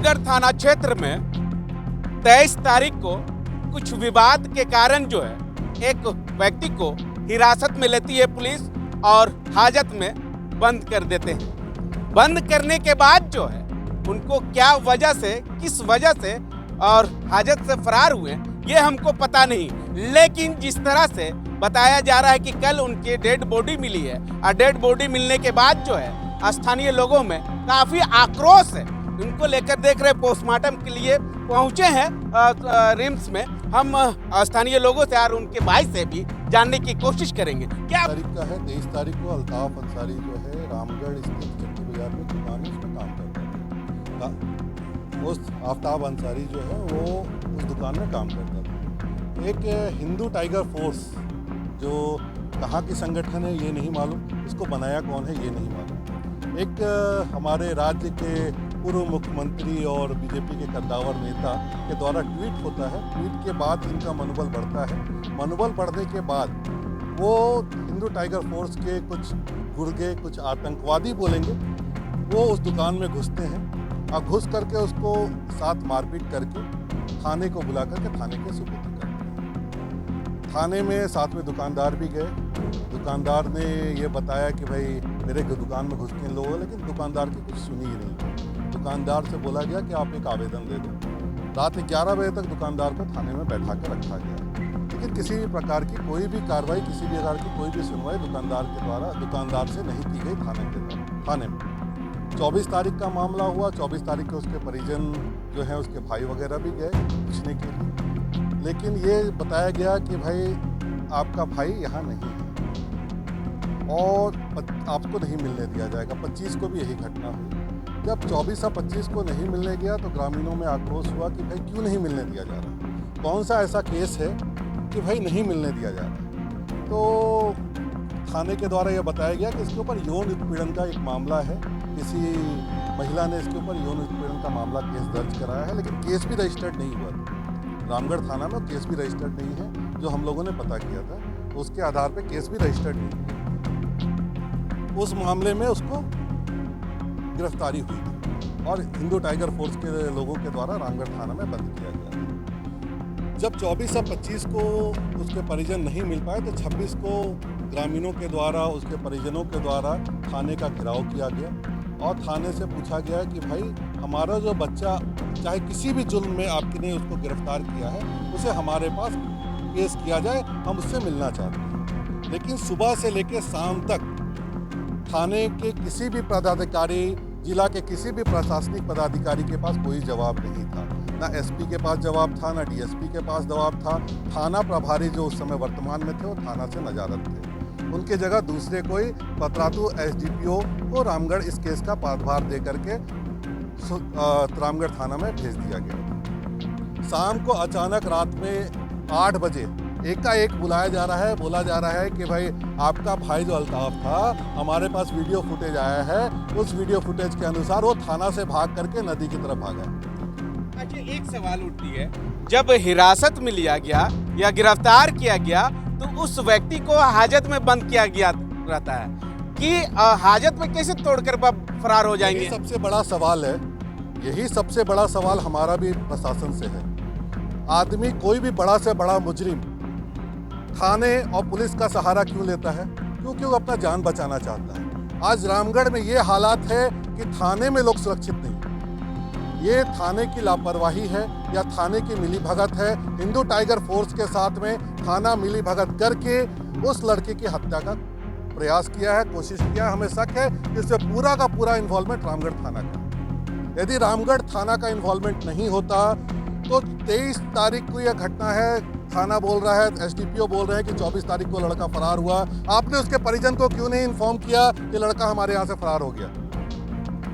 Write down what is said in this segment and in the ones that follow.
रामगढ़ थाना क्षेत्र में 23 तारीख को कुछ विवाद के कारण जो है एक व्यक्ति को हिरासत में लेती है पुलिस और हाजत में बंद कर देते हैं। बंद करने के बाद जो है उनको क्या वजह से, किस वजह से और हाजत से फरार हुए ये हमको पता नहीं, लेकिन जिस तरह से बताया जा रहा है कि कल उनकी डेड बॉडी मिली है और डेड बॉडी मिलने के बाद जो है स्थानीय लोगों में काफी आक्रोश है। उनको लेकर देख रहे पोस्टमार्टम के लिए पहुंचे हैं रिम्स में। हम स्थानीय लोगों से और उनके भाई से भी जानने की कोशिश करेंगे। क्या तारीख का है? 23 तारीख को अल्ताफ अंसारी जो है रामगढ़ स्थित चट्टी बाजार में दुकान है, उसमें काम करता था। उस आफ्ताब अंसारी जो है वो उस दुकान में काम करता था। एक हिंदू टाइगर फोर्स जो कहाँ की संगठन है ये नहीं मालूम, इसको बनाया कौन है ये नहीं मालूम। एक हमारे राज्य के पूर्व मुख्यमंत्री और बीजेपी के कद्दावर नेता के द्वारा ट्वीट होता है। ट्वीट के बाद इनका मनोबल बढ़ता है। मनोबल बढ़ने के बाद वो हिंदू टाइगर फोर्स के कुछ गुर्गे, कुछ आतंकवादी बोलेंगे, वो उस दुकान में घुसते हैं और घुस करके उसको साथ मारपीट करके थाने को बुला करके थाने के सुपुर्द करते हैं। थाने में साथ में दुकानदार भी गए। दुकानदार ने ये बताया कि भाई मेरे दुकान में घुस के इन लोगों, लेकिन दुकानदार की कुछ सुनी ही नहीं। दुकानदार से बोला गया कि आप एक आवेदन दे दो। रात 11 बजे तक दुकानदार को थाने में बैठा कर रखा गया, लेकिन किसी भी प्रकार की कोई भी कार्रवाई, किसी भी प्रकार की कोई भी सुनवाई दुकानदार से नहीं की गई थाने में। 24 तारीख का मामला हुआ। 24 तारीख को उसके परिजन जो हैं, उसके भाई वगैरह भी गए पूछने के लिए, लेकिन ये बताया गया कि भाई आपका भाई यहाँ नहीं है और आपको नहीं मिलने दिया जाएगा। 25 को भी यही घटना हुई। जब 24 और 25 को नहीं मिलने गया तो ग्रामीणों में आक्रोश हुआ कि भाई क्यों नहीं मिलने दिया जा रहा, कौन सा ऐसा केस है कि भाई नहीं मिलने दिया जा रहा। तो थाने के द्वारा यह बताया गया कि इसके ऊपर यौन उत्पीड़न का एक मामला है। किसी महिला ने इसके ऊपर यौन उत्पीड़न का मामला केस दर्ज कराया है, लेकिन केस भी रजिस्टर्ड नहीं हुआ। रामगढ़ थाना में केस भी रजिस्टर्ड नहीं है, जो हम लोगों ने पता किया था। उसके आधार पर केस भी रजिस्टर्ड नहीं है। उस मामले में उसको गिरफ्तारी हुई थी और हिंदू टाइगर फोर्स के लोगों के द्वारा रामगढ़ थाना में बंद किया गया। जब 24 और 25 को उसके परिजन नहीं मिल पाए तो 26 को ग्रामीणों के द्वारा, उसके परिजनों के द्वारा थाने का घेराव किया गया और थाने से पूछा गया कि भाई हमारा जो बच्चा चाहे किसी भी जुल्म में आपने उसको गिरफ्तार किया है, उसे हमारे पास पेश किया जाए, हम उससे मिलना चाहते हैं। लेकिन सुबह से लेकर शाम तक थाने के किसी भी पदाधिकारी, जिला के किसी भी प्रशासनिक पदाधिकारी के पास कोई जवाब नहीं था। ना एसपी के पास जवाब था, ना डीएसपी के पास जवाब था। थाना प्रभारी जो उस समय वर्तमान में थे वो थाना से नजारत थे। उनके जगह दूसरे कोई पतरातू एसडीपीओ को रामगढ़ इस केस का पदभार दे करके रामगढ़ थाना में भेज दिया गया। शाम को अचानक रात में 8 बजे एकाएक बुलाया जा रहा है, बोला जा रहा है कि भाई आपका भाई जो अल्ताफ था, हमारे पास वीडियो फुटेज आया है। उस वीडियो फुटेज के अनुसार वो थाना से भाग करके नदी की तरफ भागा। अच्छा, एक सवाल उठती है, जब हिरासत में लिया गया या गिरफ्तार किया गया तो उस व्यक्ति को हाजत में बंद किया गया रहता है कि हाजत में कैसे तोड़कर फरार हो जाएंगे? यही सबसे बड़ा सवाल है। यही सबसे बड़ा सवाल हमारा भी प्रशासन से है। आदमी, कोई भी बड़ा से बड़ा मुजरिम थाने और पुलिस का सहारा क्यों लेता है? क्योंकि वो अपना जान बचाना चाहता है। आज रामगढ़ में ये हालात है कि थाने में लोग सुरक्षित नहीं। ये थाने की लापरवाही है या थाने की मिलीभगत है। हिंदू टाइगर फोर्स के साथ में थाना मिलीभगत करके उस लड़के की हत्या का प्रयास किया है, कोशिश किया है। हमें शक है कि इसमें पूरा का पूरा इन्वॉल्वमेंट रामगढ़ थाना का। यदि रामगढ़ थाना का इन्वॉल्वमेंट नहीं होता तो 23 तारीख को यह घटना है। थाना बोल रहा है, एसडीपीओ बोल रहे हैं कि 24 तारीख को लड़का फरार हुआ। आपने उसके परिजन को क्यों नहीं इन्फॉर्म किया कि लड़का हमारे यहाँ से फरार हो गया?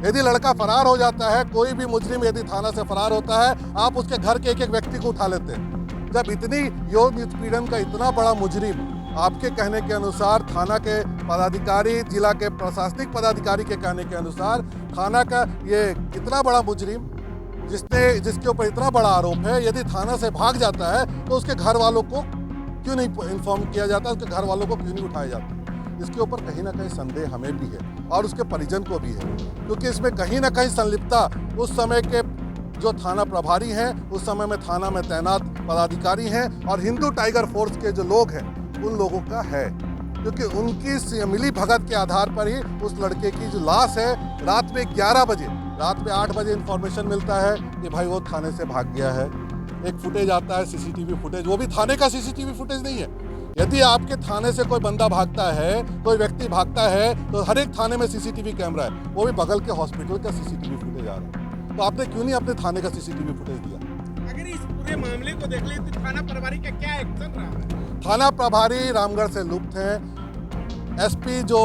यदि लड़का फरार हो जाता है, कोई भी मुजरिम यदि थाना से फरार होता है, आप उसके घर के एक व्यक्ति को उठा लेते हैं। जब इतनी यौन उत्पीड़न का इतना बड़ा मुजरिम, आपके कहने के अनुसार थाना के पदाधिकारी, जिला के प्रशासनिक पदाधिकारी के कहने के अनुसार थाना का ये इतना बड़ा मुजरिम जिसके ऊपर इतना बड़ा आरोप है, यदि थाना से भाग जाता है तो उसके घर वालों को क्यों नहीं इन्फॉर्म किया जाता, उसके घर वालों को क्यों नहीं उठाया जाता? इसके ऊपर कहीं ना कहीं संदेह हमें भी है और उसके परिजन को भी है, क्योंकि इसमें कहीं ना कहीं संलिप्तता उस समय के जो थाना प्रभारी हैं, उस समय में थाना में तैनात पदाधिकारी हैं और हिंदू टाइगर फोर्स के जो लोग हैं उन लोगों का है, क्योंकि उनकी मिली भगत के आधार पर ही उस लड़के की जो लाश है रात में 11 बजे, रात में 8 बजे इंफॉर्मेशन मिलता है कि भाई वो थाने से भाग गया है। एक फुटेज आता है सीसीटीवी फुटेज, वो भी थाने का सीसीटीवी फुटेज नहीं है। यदि आपके थाने से कोई बंदा भागता है, कोई व्यक्ति भागता है, तो हर एक थाने में सीसीटीवी कैमरा है, वो भी बगल के हॉस्पिटल का सीसीटीवी फुटेज आ रहा है। तो आपने क्यों नहीं अपने थाने का सीसीटीवी फुटेज दिया? अगर इस पूरे मामले को देख ले तो थाना प्रभारी का क्या एक्शन रहा है? थाना प्रभारी रामगढ़ से लुप्त हैं। एसपी जो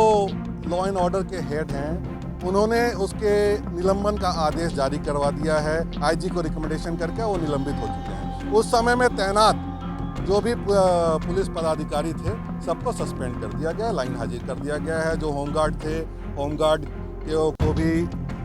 लॉ एंड ऑर्डर के हेड हैं, उन्होंने उसके निलंबन का आदेश जारी करवा दिया है। आईजी को रिकमेंडेशन करके वो निलंबित हो चुके हैं। उस समय में तैनात जो भी पुलिस पदाधिकारी थे सबको सस्पेंड कर दिया गया, लाइन हाजिर कर दिया गया है। जो होमगार्ड थे, होमगार्ड को भी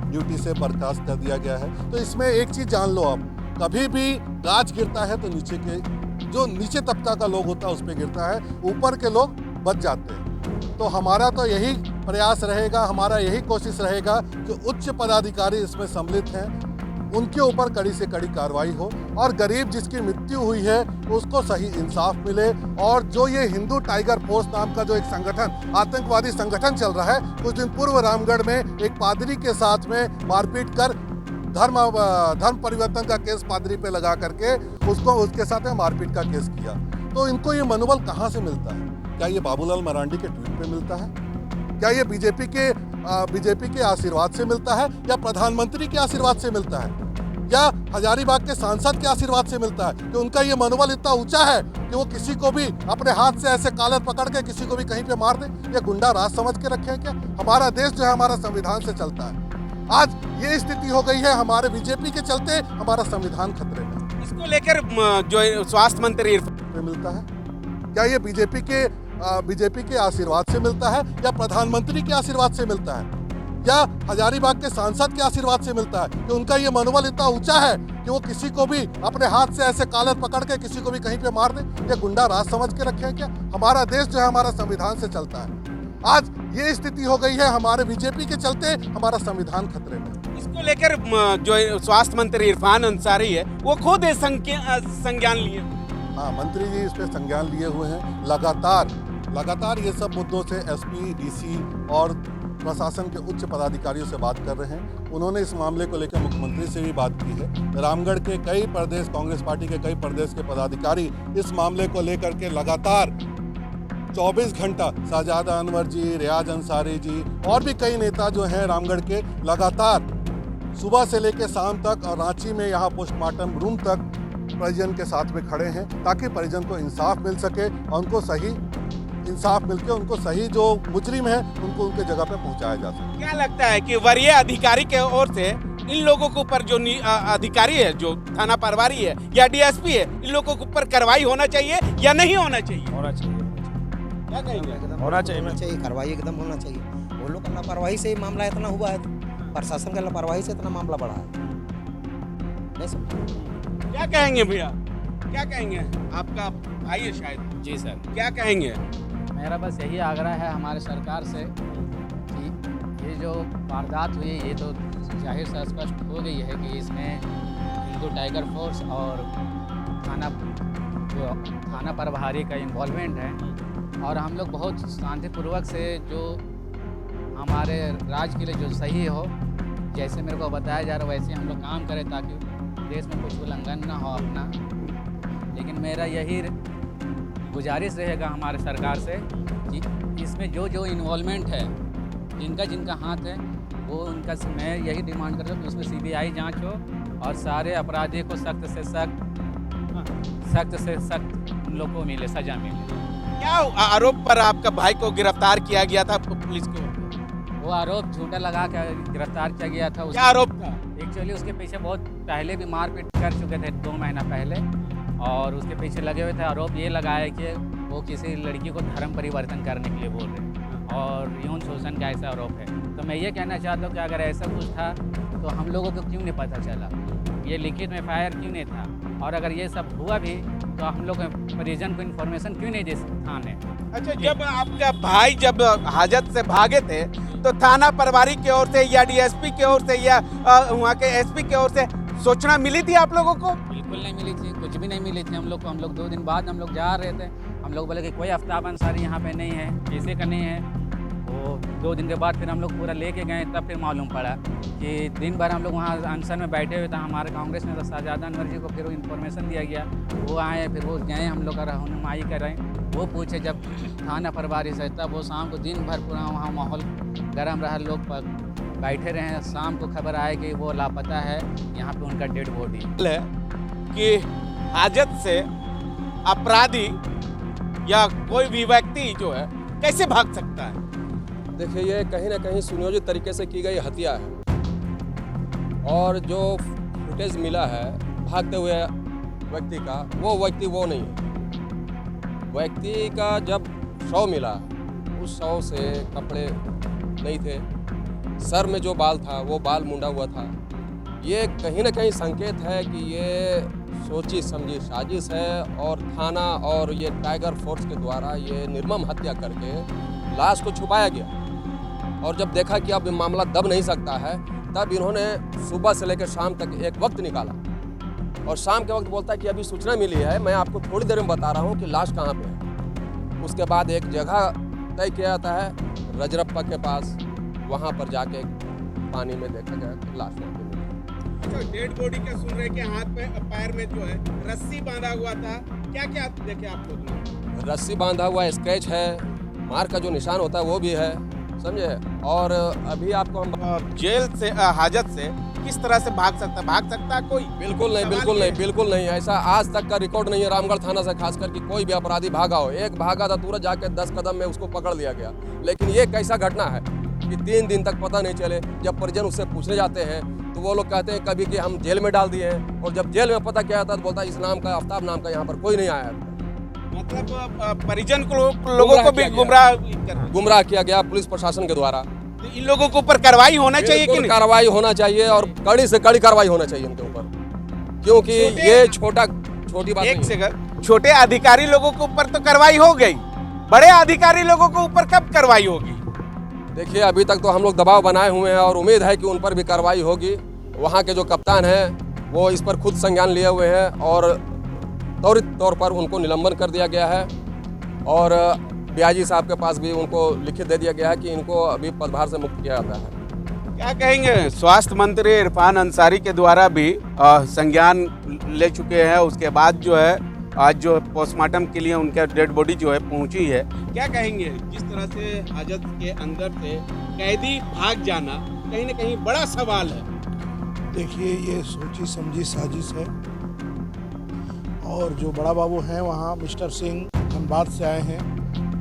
ड्यूटी से बर्खास्त कर दिया गया है। तो इसमें एक चीज़ जान लो आप, कभी भी गाज गिरता है तो नीचे के जो नीचे तबका का लोग होता है उस पर गिरता है, ऊपर के लोग बच जाते हैं। तो हमारा तो यही प्रयास रहेगा, हमारा यही कोशिश रहेगा कि उच्च पदाधिकारी इसमें सम्मिलित हैं, उनके ऊपर कड़ी से कड़ी कार्रवाई हो और गरीब जिसकी मृत्यु हुई है उसको सही इंसाफ मिले। और जो ये हिंदू टाइगर फोर्स नाम का जो एक संगठन, आतंकवादी संगठन चल रहा है, कुछ दिन पूर्व रामगढ़ में एक पादरी के साथ में मारपीट कर धर्म परिवर्तन का केस पादरी पे लगा करके उसको उसके साथ में मारपीट का केस किया। तो इनको ये मनोबल कहाँ से मिलता है? क्या ये बाबूलाल मरांडी के ट्वीट पे मिलता है? क्या ये बीजेपी के आशीर्वाद से मिलता है, या प्रधानमंत्री के आशीर्वाद से मिलता है, या हजारीबाग के सांसद के आशीर्वाद से मिलता है कि उनका ये मनोबल इतना ऊंचा है कि वो किसी को भी अपने हाथ से ऐसे कॉलर पकड़ के किसी को भी कहीं पे मार दे? ये गुंडा राज समझ के रखे हैं क्या? हमारा देश जो है हमारा संविधान से चलता है। आज ये स्थिति हो गई है, हमारे बीजेपी के चलते हमारा संविधान खतरे में। इसको लेकर जो स्वास्थ्य मंत्री पे मिलता है, क्या ये बीजेपी के आशीर्वाद से मिलता है, या प्रधानमंत्री के आशीर्वाद से मिलता है, या हजारीबाग के सांसद के आशीर्वाद से मिलता है कि उनका ये मनोबल इतना ऊंचा है कि वो किसी को भी अपने हाथ से ऐसे कॉलर पकड़ के किसी को भी कहीं पे मार दे? ये गुंडा राज समझ के रखे हैं क्या? हमारा देश जो है हमारा संविधान से चलता है। आज ये स्थिति हो गई है, हमारे बीजेपी के चलते हमारा संविधान खतरे में। इसको लेकर जो स्वास्थ्य मंत्री इरफान अंसारी है वो खुद संज्ञान लिए। हाँ, मंत्री जी इस पे संज्ञान लिए हुए हैं। लगातार ये सब मुद्दों से एसपी, डीसी और प्रशासन के उच्च पदाधिकारियों से बात कर रहे हैं। उन्होंने इस मामले को लेकर मुख्यमंत्री से भी बात की है। रामगढ़ के कई प्रदेश, कांग्रेस पार्टी के कई प्रदेश के पदाधिकारी इस मामले को लेकर के लगातार 24 घंटा, शाहजादा अनवर जी, रियाज अंसारी जी और भी कई नेता जो हैं रामगढ़ के, लगातार सुबह से लेकर शाम तक और रांची में यहाँ पोस्टमार्टम रूम तक परिजन के साथ में खड़े हैं, ताकि परिजन को इंसाफ मिल सके और उनको सही इंसाफ मिलके उनको सही जो मुजरिम है उनको उनके जगह पे पहुंचाया जा सके। क्या लगता है कि वरीय अधिकारी के ओर से इन लोगों के ऊपर जो अधिकारी है, जो थाना प्रभारी है या डीएसपी है, इन लोगों के ऊपर कार्रवाई होना चाहिए या नहीं होना चाहिए? होना चाहिए। क्या कहेंगे? होना चाहिए, कार्रवाई एकदम होना चाहिए। वो लोग का लापरवाही से ही मामला इतना हुआ है, प्रशासन का लापरवाही से इतना मामला बढ़ा है। नहीं समझ। क्या कहेंगे भैया, क्या कहेंगे? आपका भाई है शायद। जी सर, क्या कहेंगे? मेरा बस यही आग्रह है हमारे सरकार से कि ये जो वारदात हुई ये तो जाहिर से स्पष्ट हो गई है कि इसमें हिंदू टाइगर फोर्स और थाना प्रभारी का इन्वॉल्वमेंट है। और हम लोग बहुत शांतिपूर्वक से जो हमारे राज्य के लिए जो सही हो, जैसे मेरे को बताया जा रहा है वैसे हम लोग काम करें ताकि देश में कुछ उल्लंघन ना हो अपना। लेकिन मेरा यही गुजारिश रहेगा हमारे सरकार से कि इसमें जो जो इन्वॉल्वमेंट है, जिनका हाथ है, वो उनका मैं यही डिमांड करता हूँ कि उसमें सीबीआई जांच हो और सारे अपराधी को सख्त से सख्त उन लोग को मिले, सजा मिले। क्या आरोप पर आपका भाई को गिरफ्तार किया गया था पुलिस को? वो आरोप झूठा लगा कर गिरफ्तार किया गया था। क्या आरोप था? एक्चुअली उसके पीछे बहुत पहले भी मारपीट कर चुके थे 2 महीना पहले, और उसके पीछे लगे हुए थे। आरोप ये लगाया कि वो किसी लड़की को धर्म परिवर्तन करने के लिए बोल रहे हैं और यौन शोषण का ऐसा आरोप है। तो मैं ये कहना चाहता हूँ कि अगर ऐसा कुछ था तो हम लोगों को क्यों नहीं पता चला, ये लिखित में फायर क्यों नहीं था, और अगर ये सब हुआ भी तो हम लोग परिजन को इन्फॉर्मेशन क्यों नहीं दे थाने? अच्छा, जब आपका भाई जब हाजत से भागे थे तो थाना प्रभारी की ओर से या डीएसपी की ओर से या वहाँ के एसपी की ओर से सूचना मिली थी आप लोगों को? बिल्कुल नहीं मिली थी, कुछ भी नहीं मिली थी हम लोग को। हम लोग 2 दिन बाद हम लोग जा रहे थे, हम लोग बोले कि कोई आफ्ताब अंसारी यहाँ पे नहीं है, किसी का नहीं है। वो 2 दिन के बाद फिर हम लोग पूरा लेके गए, तब फिर मालूम पड़ा कि दिन भर हम लोग वहाँ अनशन में बैठे हुए थे। हमारे कांग्रेस नेता शाहजादा अनवर जी को फिर वो इन्फॉर्मेशन दिया गया, वो आए, फिर वो गए, हम लोग का रहनुमाई करें, वो पूछे जब थाना प्रभारी से, तब वो शाम को दिन भर पूरा वहाँ माहौल गर्म रहा, लोग बैठे रहे। शाम को खबर आए कि वो लापता है, यहाँ पे उनका डेड बॉडी है कि हाजत से अपराधी या कोई भी व्यक्ति जो है कैसे भाग सकता है? देखिए, ये कहीं ना कहीं सुनियोजित तरीके से की गई हत्या है, और जो फुटेज मिला है भागते हुए व्यक्ति का, वो व्यक्ति वो नहीं है। व्यक्ति का जब शव मिला, उस शव से कपड़े नहीं थे, सर में जो बाल था वो बाल मुंडा हुआ था। ये कहीं ना कहीं संकेत है कि ये सोची समझी साजिश है, और थाना और ये टाइगर फोर्स के द्वारा ये निर्मम हत्या करके लाश को छुपाया गया। और जब देखा कि अब ये मामला दब नहीं सकता है, तब इन्होंने सुबह से लेकर शाम तक एक वक्त निकाला, और शाम के वक्त बोलता है कि अभी सूचना मिली है, मैं आपको थोड़ी देर में बता रहा हूँ कि लाश कहाँ पे है। उसके बाद एक जगह तय किया जाता है रजरप्पा के पास, वहाँ पर जाके पानी में देखा गया कि लाश वहाँ पे मिली। अच्छा, डेड बॉडी का सुन रहे कि हाथ पे पैर में जो है रस्सी बांधा हुआ था, क्या क्या देखे आप लोग ने? रस्सी बांधा हुआ स्केच है, मार का जो निशान होता है वो भी है, समझे। और अभी आपको हम जेल से हाजत से किस तरह से भाग सकता है कोई? बिल्कुल नहीं, बिल्कुल नहीं, बिल्कुल नहीं। ऐसा आज तक का रिकॉर्ड नहीं है रामगढ़ थाना से, खास करके कोई भी अपराधी भागा हो। एक भागा था, तुरंत जाके 10 कदम में उसको पकड़ लिया गया। लेकिन ये कैसा घटना है कि 3 दिन तक पता नहीं चले। जब परिजन उससे पूछने जाते हैं तो वो लोग कहते हैं कभी कि हम जेल में डाल दिए हैं, और जब जेल में पता क्या आता है तो बोलता है इस नाम का, आफ्ताब नाम का यहाँ पर कोई नहीं आया। मतलब परिजन को लोगों को भी गुमराह किया गया पुलिस प्रशासन के द्वारा। तो इन लोगों के ऊपर कार्रवाई होना चाहिए कि नहीं? कार्रवाई होना चाहिए, और कड़ी से कड़ी कार्रवाई होना चाहिए इनके ऊपर, क्योंकि ये छोटी बात एक नहीं है। सेकंड, छोटे अधिकारी लोगों के ऊपर तो कार्रवाई हो गई, बड़े अधिकारी लोगों के ऊपर कब कार्रवाई होगी? देखिए, अभी तक तो हम लोग दबाव बनाए हुए हैं, और उम्मीद है कि उन पर भी कार्रवाई होगी। वहाँ के जो कप्तान हैं वो इस पर खुद संज्ञान लिए हुए हैं, और त्वरित तौर पर उनको निलंबन कर दिया गया है, और ब्याजी साहब के पास भी उनको लिखित दे दिया गया है कि इनको अभी पदभार से मुक्त किया जाता है। क्या कहेंगे? स्वास्थ्य मंत्री इरफान अंसारी के द्वारा भी संज्ञान ले चुके हैं, उसके बाद जो है आज जो पोस्टमार्टम के लिए उनका डेड बॉडी जो है पहुंची है। क्या कहेंगे, जिस तरह से हाजत के अंदर से कैदी भाग जाना कहीं ना कहीं बड़ा सवाल है? देखिए, ये सोची समझी साजिश है, और जो बड़ा बाबू हैं वहाँ मिस्टर सिंह धनबाद से आए हैं,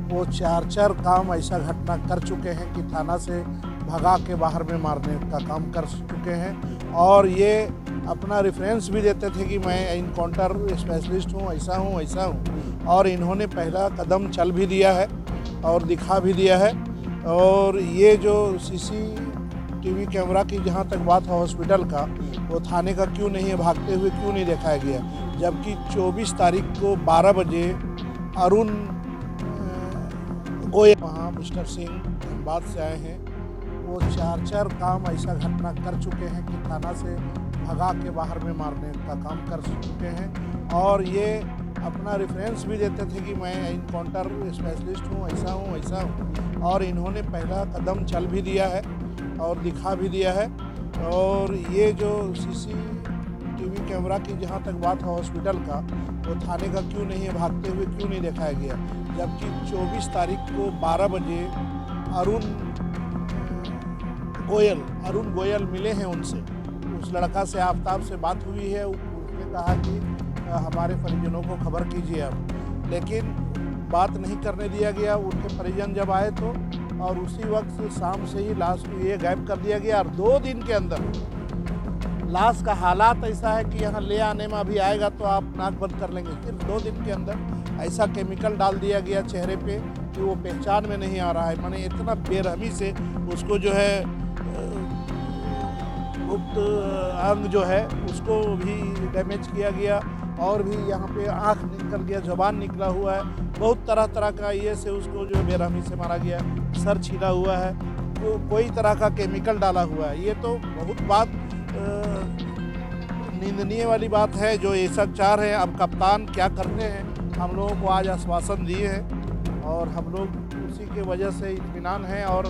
वो 4 काम ऐसा घटना कर चुके हैं कि थाना से भगा के बाहर में मारने का काम कर चुके हैं, और ये अपना रेफरेंस भी देते थे कि मैं इनकाउंटर स्पेशलिस्ट हूँ, ऐसा हूँ, और इन्होंने पहला कदम चल भी दिया है और दिखा भी दिया है। और ये जो CCTV कैमरा की जहाँ तक बात है हॉस्पिटल का, वो थाने का क्यों नहीं है, भागते हुए क्यों नहीं दिखाया गया, जबकि 24 तारीख को 12 बजे अरुण गोयल वहाँ मिस्टर सिंह धनबाद से आए हैं, वो 4 काम ऐसा घटना कर चुके हैं कि थाना से भगा के बाहर में मारने का काम कर चुके हैं, और ये अपना रेफरेंस भी देते थे कि मैं इनकाउंटर स्पेशलिस्ट हूँ, ऐसा हूँ, और इन्होंने पहला कदम चल भी दिया है और दिखा भी दिया है। और ये जो CCTV कैमरा की जहाँ तक बात है हॉस्पिटल का, वो थाने का क्यों नहीं है, भागते हुए क्यों नहीं दिखाया गया, जबकि 24 तारीख को 12 बजे अरुण गोयल मिले हैं उनसे। उस लड़का से आफ्ताब से बात हुई है, उसने कहा कि हमारे परिजनों को खबर कीजिए अब, लेकिन बात नहीं करने दिया गया। उनके परिजन जब आए तो, और उसी वक्त शाम से ही लाश को ये गायब कर दिया गया, और 2 दिन के अंदर लाश का हालात ऐसा है कि यहाँ ले आने में अभी आएगा तो आप नाक बंद कर लेंगे। सिर्फ 2 दिन के अंदर ऐसा केमिकल डाल दिया गया चेहरे पे कि वो पहचान में नहीं आ रहा है। माने इतना बेरहमी से उसको जो है गुप्त अंग जो है उसको भी डैमेज किया गया, और भी यहाँ पे आँख निकल गया, ज़बान निकला हुआ है, बहुत तरह तरह का ये से उसको जो बेरहमी से मारा गया, सर छिला हुआ है, कोई तरह का केमिकल डाला हुआ है। ये तो बहुत बात निंदनीय वाली बात है जो SR-4 है। अब कप्तान क्या करते हैं, हम लोगों को आज आश्वासन दिए हैं और हम लोग उसी के वजह से इत्मीनान है और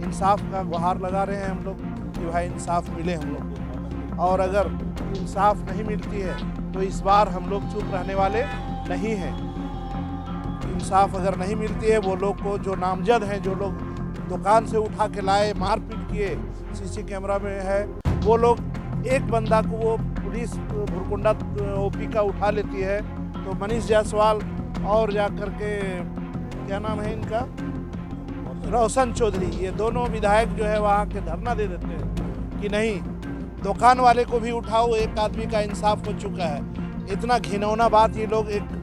इंसाफ का गुहार लगा रहे हैं हम लोग कि भाई इंसाफ मिले हम लोग को। और अगर इंसाफ नहीं मिलती है तो इस बार हम लोग चुप रहने वाले नहीं हैं। इंसाफ अगर नहीं मिलती है, वो लोग को जो नामजद हैं, जो लोग दुकान से उठा के लाए, मारपीट किए, CC कैमरा में है, वो लोग एक बंदा को वो पुलिस भुरकुंडा OP का उठा लेती है तो मनीष जायसवाल और जा कर के क्या नाम है इनका, रोशन चौधरी, ये दोनों विधायक जो है वहाँ के धरना दे देते हैं कि नहीं, दुकान वाले को भी उठाओ, एक आदमी का इंसाफ हो चुका है। इतना घिनौना बात ये लोग एक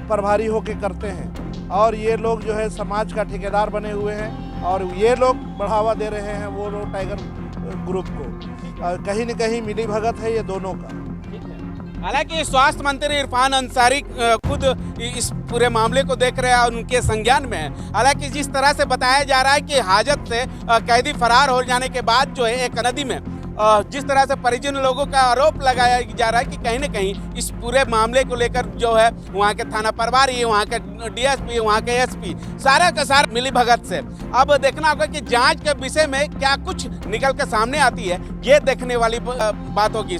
प्रभारी होके करते हैं और ये लोग जो है समाज का ठेकेदार बने हुए हैं और ये लोग बढ़ावा दे रहे हैं वो लोग टाइगर ग्रुप को। कहीं न कहीं मिली भगत है ये दोनों का। हालांकि स्वास्थ्य मंत्री इरफान अंसारी खुद इस पूरे मामले को देख रहे हैं और उनके संज्ञान में है। हालांकि जिस तरह से बताया जा रहा है कि हाजत से कैदी फरार हो जाने के बाद जो है एक नदी में जिस तरह से परिजन लोगों का आरोप लगाया जा रहा है कि कहीं न कहीं इस पूरे मामले को लेकर जो है वहाँ के थाना प्रभारी, वहाँ के DSP, वहाँ के SP सारा का सारा मिली भगत से। अब देखना होगा कि जांच के विषय में क्या कुछ निकल कर सामने आती है, ये देखने वाली बात होगी।